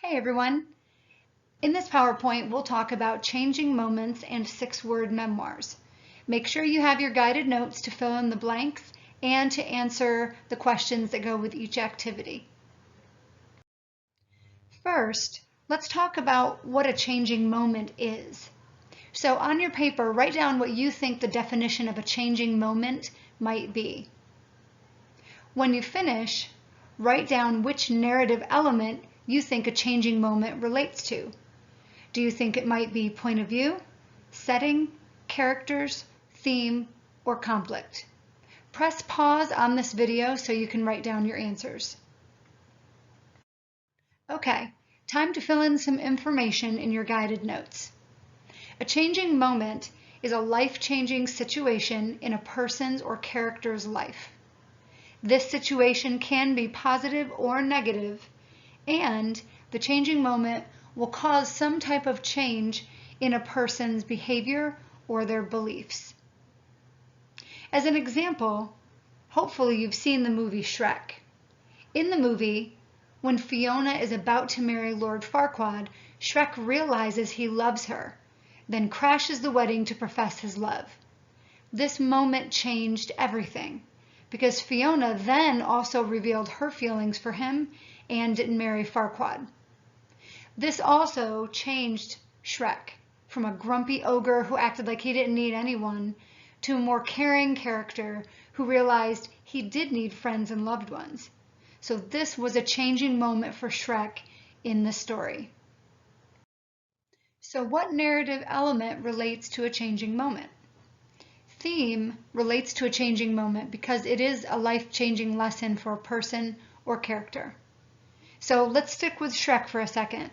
Hey everyone! In this PowerPoint, we'll talk about changing moments and six-word memoirs. Make sure you have your guided notes to fill in the blanks and to answer the questions that go with each activity. First, let's talk about what a changing moment is. So on your paper, write down what you think the definition of a changing moment might be. When you finish, write down which narrative element you think a changing moment relates to. Do you think it might be point of view, setting, characters, theme, or conflict? Press pause on this video so you can write down your answers. Okay, time to fill in some information in your guided notes. A changing moment is a life-changing situation in a person's or character's life. This situation can be positive or negative, and the changing moment will cause some type of change in a person's behavior or their beliefs. As an example, hopefully you've seen the movie Shrek. In the movie, when Fiona is about to marry Lord Farquaad, Shrek realizes he loves her, then crashes the wedding to profess his love. This moment changed everything, because Fiona then also revealed her feelings for him and didn't marry Farquaad. This also changed Shrek from a grumpy ogre who acted like he didn't need anyone to a more caring character who realized he did need friends and loved ones. So this was a changing moment for Shrek in the story. So what narrative element relates to a changing moment? Theme relates to a changing moment because it is a life-changing lesson for a person or character. So let's stick with Shrek for a second.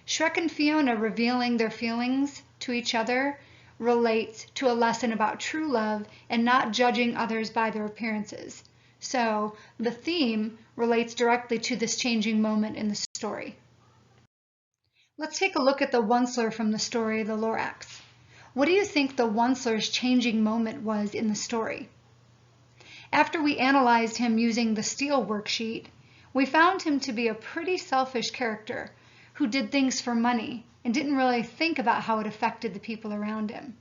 Shrek and Fiona revealing their feelings to each other relates to a lesson about true love and not judging others by their appearances. So the theme relates directly to this changing moment in the story. Let's take a look at the Onceler from the story The Lorax. What do you think the Onceler's changing moment was in the story? After we analyzed him using the Steele worksheet, we found him to be a pretty selfish character who did things for money and didn't really think about how it affected the people around him.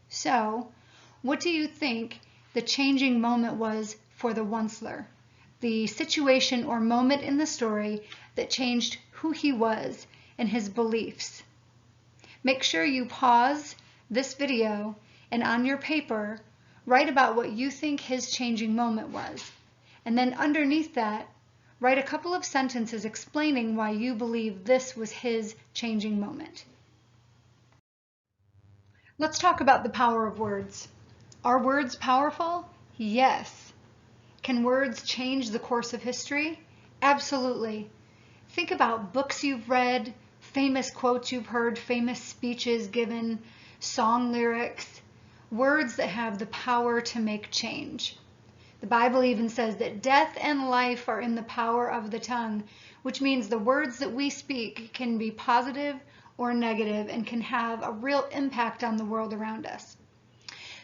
So, what do you think the changing moment was for the Onceler? The situation or moment in the story that changed who he was and his beliefs. Make sure you pause this video and on your paper, write about what you think his changing moment was. And then underneath that, write a couple of sentences explaining why you believe this was his changing moment. Let's talk about the power of words. Are words powerful? Yes. Can words change the course of history? Absolutely. Think about books you've read, famous quotes you've heard, famous speeches given, song lyrics, words that have the power to make change. The Bible even says that death and life are in the power of the tongue, which means the words that we speak can be positive or negative and can have a real impact on the world around us.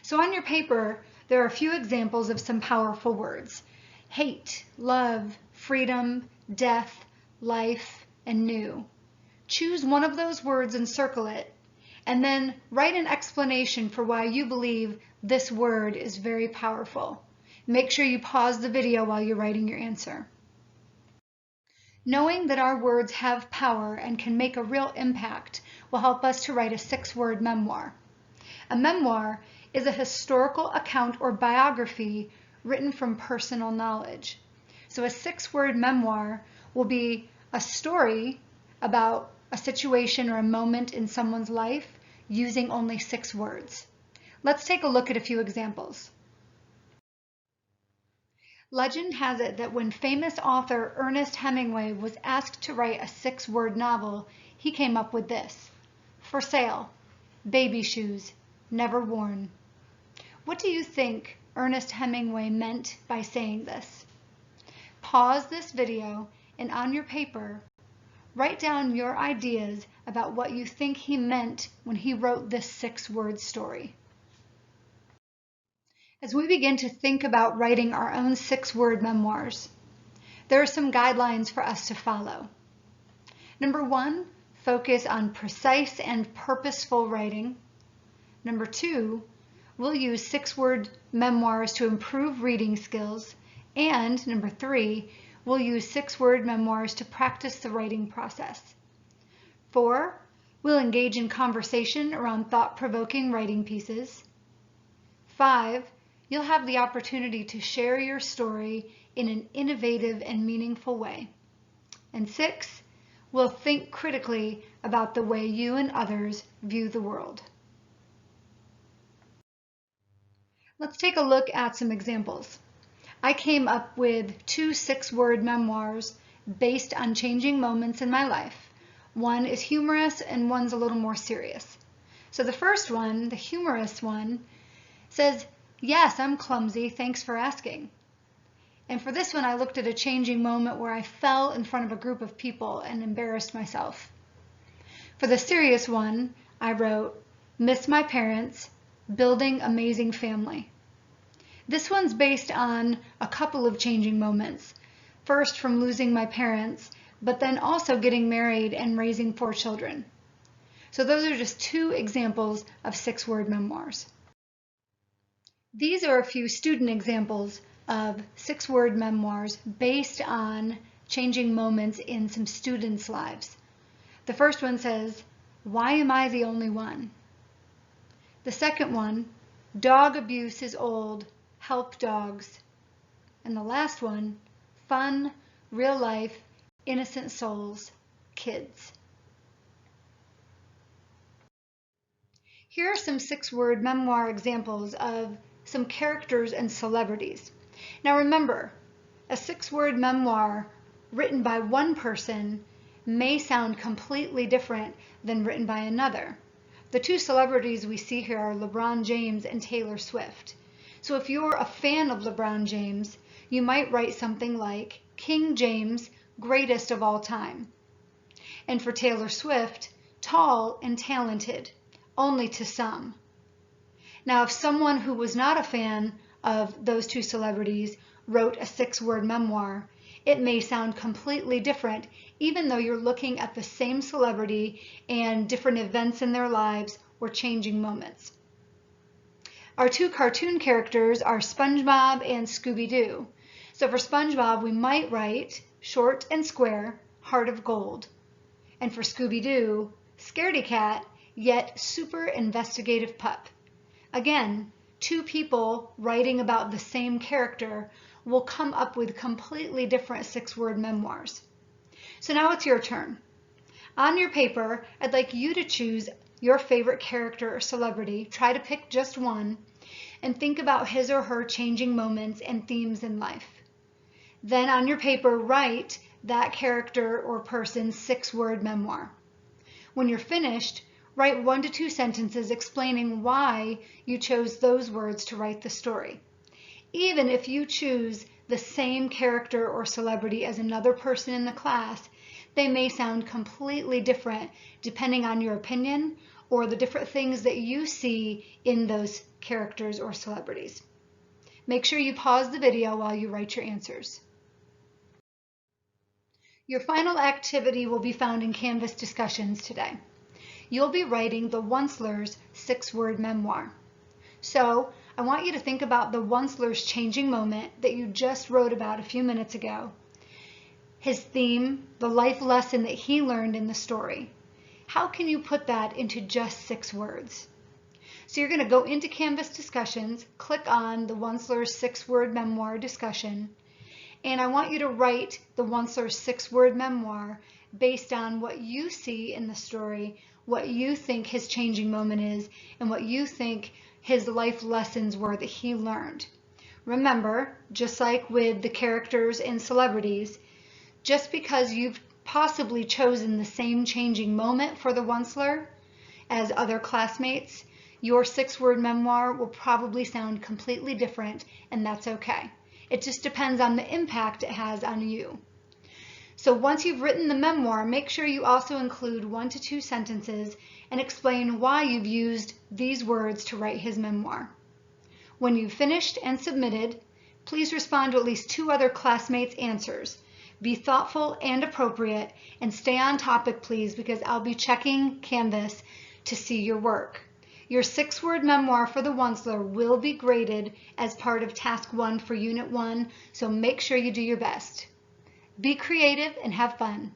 So on your paper, there are a few examples of some powerful words: hate, love, freedom, death, life, and new. Choose one of those words and circle it, and then write an explanation for why you believe this word is very powerful. Make sure you pause the video while you're writing your answer. Knowing that our words have power and can make a real impact will help us to write a six-word memoir. A memoir is a historical account or biography written from personal knowledge. So a six-word memoir will be a story about a situation or a moment in someone's life using only 6 words. Let's take a look at a few examples. Legend has it that when famous author Ernest Hemingway was asked to write a 6-word novel, he came up with this: for sale, baby shoes, never worn. What do you think Ernest Hemingway meant by saying this? Pause this video and on your paper, write down your ideas about what you think he meant when he wrote this 6-word story. As we begin to think about writing our own 6-word memoirs, there are some guidelines for us to follow. Number 1, focus on precise and purposeful writing. Number 2, we'll use 6-word memoirs to improve reading skills. And number 3, we'll use 6-word memoirs to practice the writing process. 4, we'll engage in conversation around thought-provoking writing pieces. 5, you'll have the opportunity to share your story in an innovative and meaningful way. And 6, we'll think critically about the way you and others view the world. Let's take a look at some examples. I came up with 2 6-word memoirs based on changing moments in my life. One is humorous and one's a little more serious. So the first one, the humorous one, says, "Yes, I'm clumsy, thanks for asking." And for this one, I looked at a changing moment where I fell in front of a group of people and embarrassed myself. For the serious one, I wrote, "Miss my parents, building amazing family." This one's based on a couple of changing moments. First, from losing my parents, but then also getting married and raising 4 children. So those are just 2 examples of 6-word memoirs. These are a few student examples of 6-word memoirs based on changing moments in some students' lives. The first one says, "Why am I the only one?" The second one, "Dog abuse is old, help dogs." And the last one, "Fun, real life, innocent souls, kids." Here are some 6-word memoir examples of some characters and celebrities. Now remember, a 6-word memoir written by one person may sound completely different than written by another. The 2 celebrities we see here are LeBron James and Taylor Swift. So if you're a fan of LeBron James, you might write something like, "King James, greatest of all time." And for Taylor Swift, "Tall and talented, only to some." Now, if someone who was not a fan of those 2 celebrities wrote a 6-word memoir, it may sound completely different, even though you're looking at the same celebrity and different events in their lives or changing moments. Our 2 cartoon characters are SpongeBob and Scooby-Doo. So for SpongeBob, we might write, "Short and square, heart of gold." And for Scooby-Doo, "Scaredy cat, yet super investigative pup." Again, 2 people writing about the same character will come up with completely different 6-word memoirs. So now it's your turn. On your paper, I'd like you to choose your favorite character or celebrity, try to pick just one, and think about his or her changing moments and themes in life. Then on your paper, write that character or person's 6-word memoir. When you're finished, write 1 to 2 sentences explaining why you chose those words to write the story. Even if you choose the same character or celebrity as another person in the class, they may sound completely different depending on your opinion or the different things that you see in those characters or celebrities. Make sure you pause the video while you write your answers. Your final activity will be found in Canvas discussions today. You'll be writing the ONCELER'S 6-word memoir. So I want you to think about the ONCELER'S changing moment that you just wrote about a few minutes ago. His theme, the life lesson that he learned in the story. How can you put that into just 6 words? So you're going to go into Canvas discussions, click on the ONCELER'S 6-word memoir discussion, and I want you to write the ONCELER'S 6-word memoir based on what you see in the story, what you think his changing moment is, and what you think his life lessons were that he learned. Remember, just like with the characters and celebrities, just because you've possibly chosen the same changing moment for the ONCELER as other classmates, your 6-word memoir will probably sound completely different, and that's okay. It just depends on the impact it has on you. So once you've written the memoir, make sure you also include 1 to 2 sentences and explain why you've used these words to write his memoir. When you've finished and submitted, please respond to at least 2 other classmates' answers. Be thoughtful and appropriate, and stay on topic, please, because I'll be checking Canvas to see your work. Your 6-word memoir for the ONCELER will be graded as part of Task 1 for Unit 1, so make sure you do your best. Be creative and have fun.